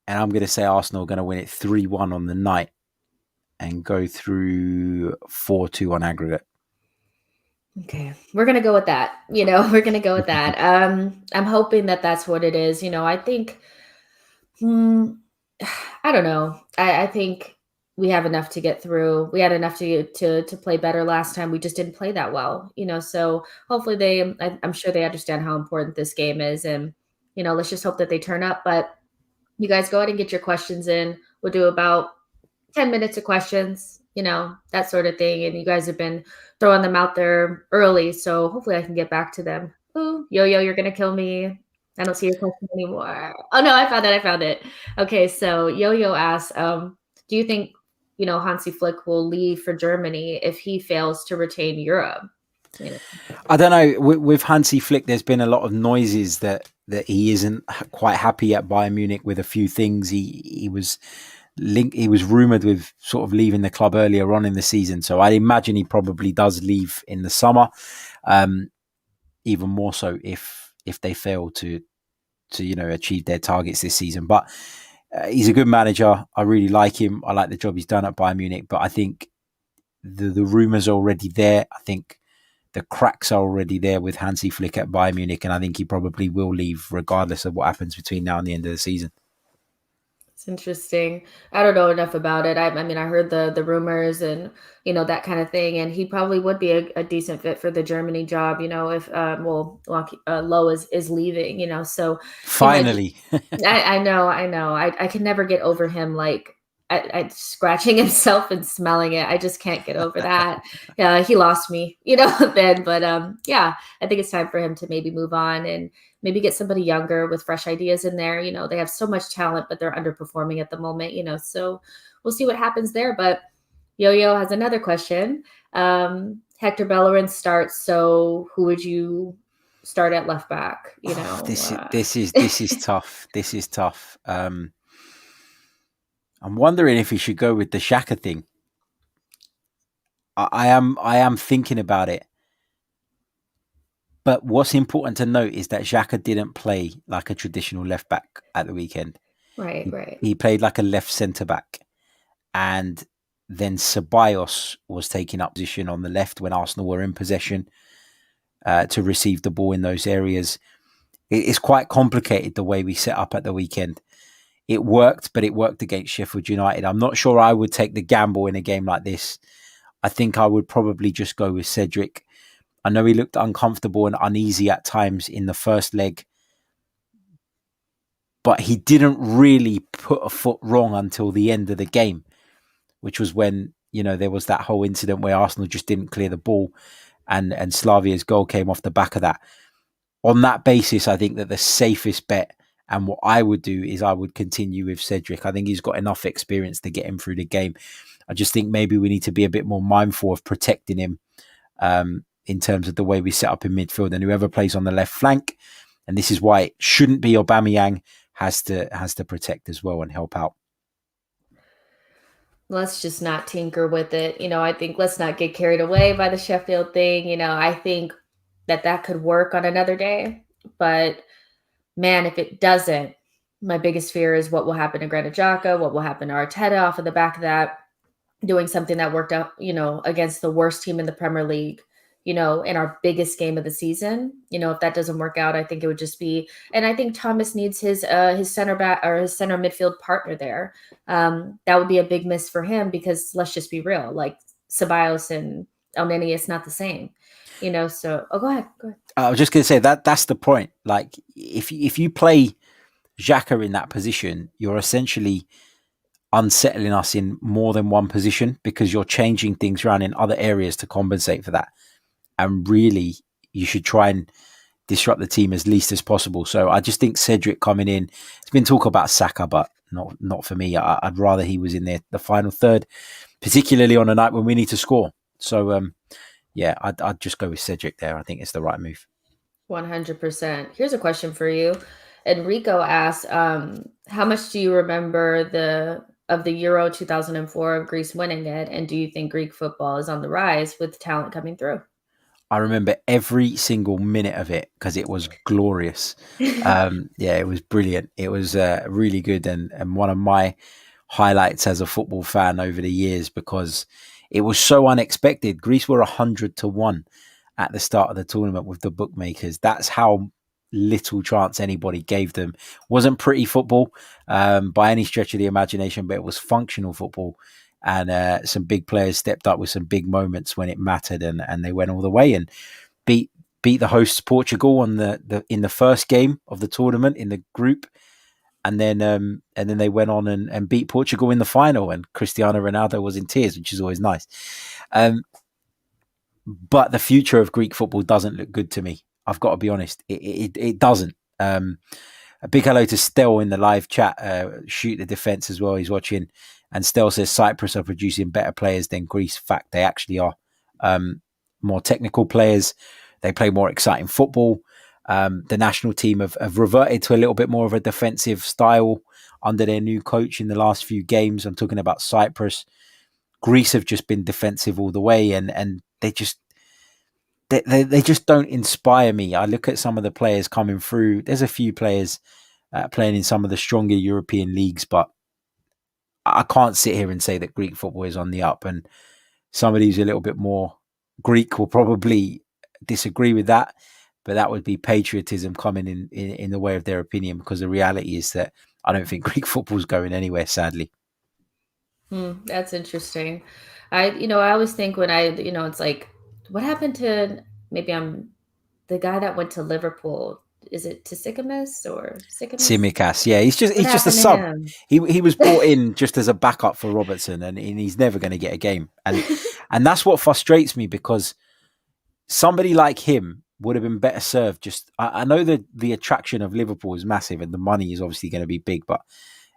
And I'm going to say Arsenal are going to win it 3-1 on the night and go through 4-2 on aggregate. Okay, we're gonna go with that. We're gonna go with that. I'm hoping that that's what it is. I think, hmm, I don't know. I think we have enough to get through. We had enough to play better last time. We just didn't play that well. So hopefully I'm sure they understand how important this game is, and let's just hope that they turn up. But you guys go ahead and get your questions in. We'll do about 10 minutes of questions, that sort of thing. And you guys have been throwing them out there early. So hopefully I can get back to them. Ooh, Yo, you're going to kill me. I don't see your question anymore. Oh, no, I found it. I found it. Okay. So Yo asks, do you think, Hansi Flick will leave for Germany if he fails to retain Europe? You know, I don't know. With Hansi Flick, there's been a lot of noises that he isn't quite happy at Bayern Munich with a few things. He was rumored with sort of leaving the club earlier on in the season. So I imagine he probably does leave in the summer. Even more so if they fail to achieve their targets this season. But he's a good manager. I really like him. I like the job he's done at Bayern Munich. But I think the rumours are already there. I think the cracks are already there with Hansi Flick at Bayern Munich, and I think he probably will leave regardless of what happens between now and the end of the season. It's interesting. I don't know enough about it. I mean, I heard the rumors and that kind of thing, and he probably would be a decent fit for the Germany job. If Lowe is leaving. So he might just. Finally. I know. I can never get over him like I scratching himself and smelling it. I just can't get over that. Yeah, he lost me, then. But yeah, I think it's time for him to maybe move on and maybe get somebody younger with fresh ideas in there. They have so much talent, but they're underperforming at the moment. So we'll see what happens there. But Yo-Yo has another question. Hector Bellerin starts. So who would you start at left back? Oh, this is tough. This is tough. I'm wondering if he should go with the Xhaka thing. I am thinking about it. But what's important to note is that Xhaka didn't play like a traditional left back at the weekend. Right, He, right. he played like a left centre back, and then Ceballos was taking up position on the left when Arsenal were in possession to receive the ball in those areas. It's quite complicated the way we set up at the weekend. It worked, but it worked against Sheffield United. I'm not sure I would take the gamble in a game like this. I think I would probably just go with Cedric. I know he looked uncomfortable and uneasy at times in the first leg, but he didn't really put a foot wrong until the end of the game, which was when, there was that whole incident where Arsenal just didn't clear the ball and Slavia's goal came off the back of that. On that basis, I think that the safest bet and what I would do is I would continue with Cedric. I think he's got enough experience to get him through the game. I just think maybe we need to be a bit more mindful of protecting him in terms of the way we set up in midfield, and whoever plays on the left flank, and this is why it shouldn't be Aubameyang, has to protect as well and help out. Let's just not tinker with it. I think let's not get carried away by the Sheffield thing. I think that could work on another day. But man, if it doesn't, my biggest fear is what will happen to Granit Xhaka, what will happen to Arteta off of the back of that, doing something that worked out, against the worst team in the Premier League, in our biggest game of the season. If that doesn't work out, I think it would just be, and I think Thomas needs his center back or his center midfield partner there. That would be a big miss for him because let's just be real, like Ceballos and Elneny, it's not the same, so go ahead. I was just going to say that's the point. Like if you play Xhaka in that position, you're essentially unsettling us in more than one position because you're changing things around in other areas to compensate for that. And really, you should try and disrupt the team as least as possible. So I just think Cedric coming in, it's been talk about Saka, but not for me. I'd rather he was in there the final third, particularly on a night when we need to score. So yeah, I'd just go with Cedric there. I think it's the right move. 100%. Here's a question for you. Enrico asked, how much do you remember of the Euro 2004 of Greece winning it? And do you think Greek football is on the rise with talent coming through? I remember every single minute of it because it was glorious. Yeah, it was brilliant. It was really good and one of my highlights as a football fan over the years because it was so unexpected. Greece were 100-1 at the start of the tournament with the bookmakers. That's how little chance anybody gave them. Wasn't pretty football by any stretch of the imagination, but it was functional football. And some big players stepped up with some big moments when it mattered, and they went all the way and beat the hosts Portugal on in the first game of the tournament in the group, and then they went on and beat Portugal in the final. And Cristiano Ronaldo was in tears, which is always nice. But the future of Greek football doesn't look good to me. I've got to be honest, it doesn't. A big hello to Stel in the live chat. Shoot the defense as well. He's watching. And Stel says Cyprus are producing better players than Greece. Fact, they actually are. More technical players. They play more exciting football. The national team have reverted to a little bit more of a defensive style under their new coach in the last few games. I'm talking about Cyprus. Greece have just been defensive all the way, and they just don't inspire me. I look at some of the players coming through. There's a few players playing in some of the stronger European leagues, but I can't sit here and say that Greek football is on the up. And somebody who's a little bit more Greek will probably disagree with that, but that would be patriotism coming in the way of their opinion, because the reality is that I don't think Greek football's going anywhere, sadly. That's interesting. I always think when it's like, what happened to maybe I'm the guy that went to Liverpool? Is it Tsimikas or Sycamus? Simicast, yeah, What he's just a happened to sub. him? He was brought in just as a backup for Robertson, and he's never going to get a game. And that's what frustrates me, because somebody like him would have been better served. Just I know that the attraction of Liverpool is massive, and the money is obviously going to be big. But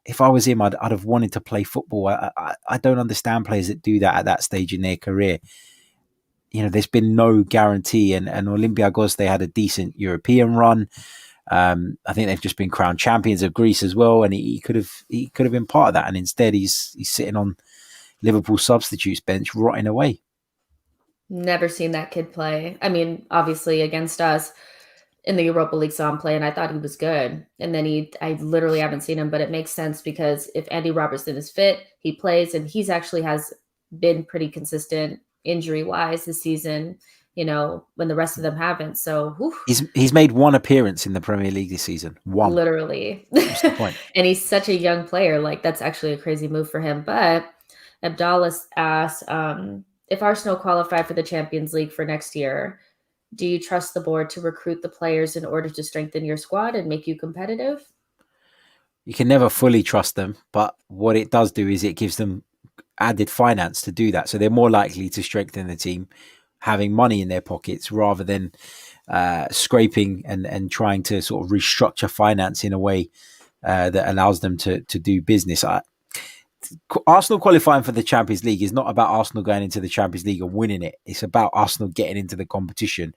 if I was him, I'd have wanted to play football. I don't understand players that do that at that stage in their career. There's been no guarantee, and Olympiacos, they had a decent European run. I think they've just been crowned champions of Greece as well, and he could have been part of that. And instead, he's sitting on Liverpool substitutes bench, rotting away. Never seen that kid play. I mean, obviously against us in the Europa League saw him play, and I thought he was good. And then I literally haven't seen him, but it makes sense because if Andy Robertson is fit, he plays, and he's actually has been pretty consistent injury wise this season. When the rest of them haven't. So, whew, He's made one appearance in the Premier League this season. One. literally, What's the point? and he's such a young player. Like that's actually a crazy move for him. But Abdallah asked if Arsenal qualify for the Champions League for next year. Do you trust the board to recruit the players in order to strengthen your squad and make you competitive? You can never fully trust them, but what it does do is it gives them added finance to do that. So they're more likely to strengthen the team having money in their pockets, rather than scraping and trying to sort of restructure finance in a way that allows them to do business. Arsenal qualifying for the Champions League is not about Arsenal going into the Champions League and winning it. It's about Arsenal getting into the competition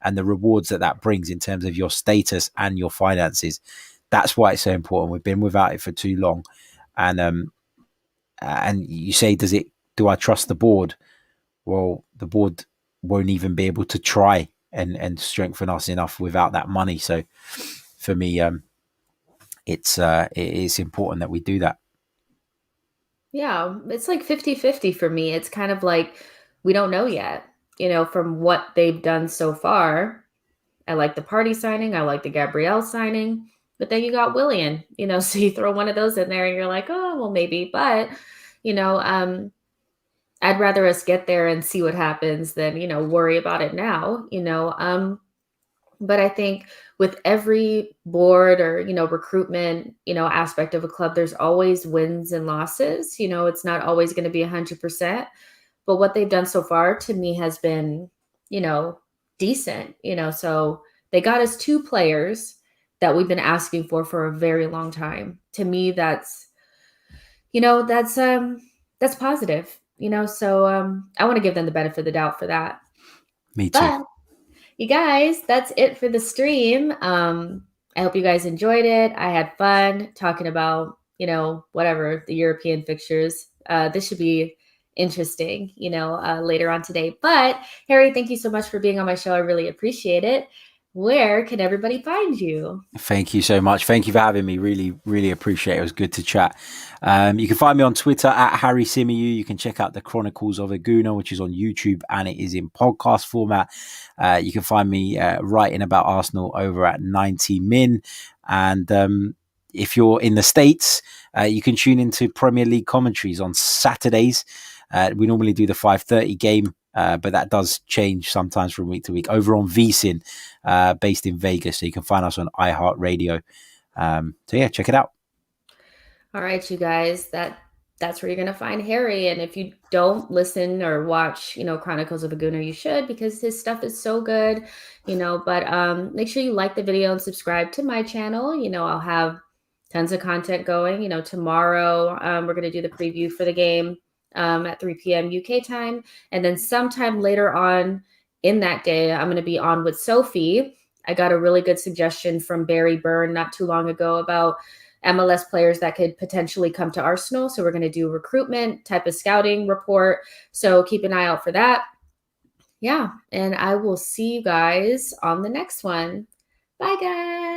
and the rewards that brings in terms of your status and your finances. That's why it's so important. We've been without it for too long, and you say, do I trust the board? Well, the board won't even be able to try and strengthen us enough without that money. So for me, it is important that we do that. Yeah, it's like 50-50 for me. It's kind of like we don't know yet, from what they've done so far. I like the Party signing. I like the Gabrielle signing. But then you got Willian, so you throw one of those in there and you're like, oh, well, maybe. But, you know, um, I'd rather us get there and see what happens than, worry about it now. But I think with every board or, recruitment, aspect of a club, there's always wins and losses. It's not always going to be 100%. But what they've done so far to me has been, you know, decent. So they got us two players that we've been asking for a very long time. To me, you know, that's um that's positive. So I want to give them the benefit of the doubt for that. Me too. But you guys, that's it for the stream. I hope you guys enjoyed it. I had fun talking about, whatever the European fixtures. This should be interesting, later on today. But Harry, thank you so much for being on my show. I really appreciate it. Where can everybody find you? Thank you so much. Thank you for having me. Really, really appreciate it. It was good to chat. You can find me on Twitter at Harry Symeou. You can check out the Chronicles of a Gooner, which is on YouTube and it is in podcast format. You can find me writing about Arsenal over at 90 Min. And if you're in the States, you can tune into Premier League commentaries on Saturdays. We normally do the 5:30 game. But that does change sometimes from week to week over on VSIN, based in Vegas. So you can find us on iHeartRadio. So yeah, check it out. All right, you guys, that's where you're gonna find Harry. And if you don't listen or watch, Chronicles of a Gooner, you should because his stuff is so good. But make sure you like the video and subscribe to my channel. I'll have tons of content going. Tomorrow we're gonna do the preview for the game at 3 p.m. UK time. And then sometime later on in that day, I'm going to be on with Sophie. I got a really good suggestion from Barry Byrne not too long ago about MLS players that could potentially come to Arsenal. So we're going to do a recruitment type of scouting report. So keep an eye out for that. Yeah. And I will see you guys on the next one. Bye, guys.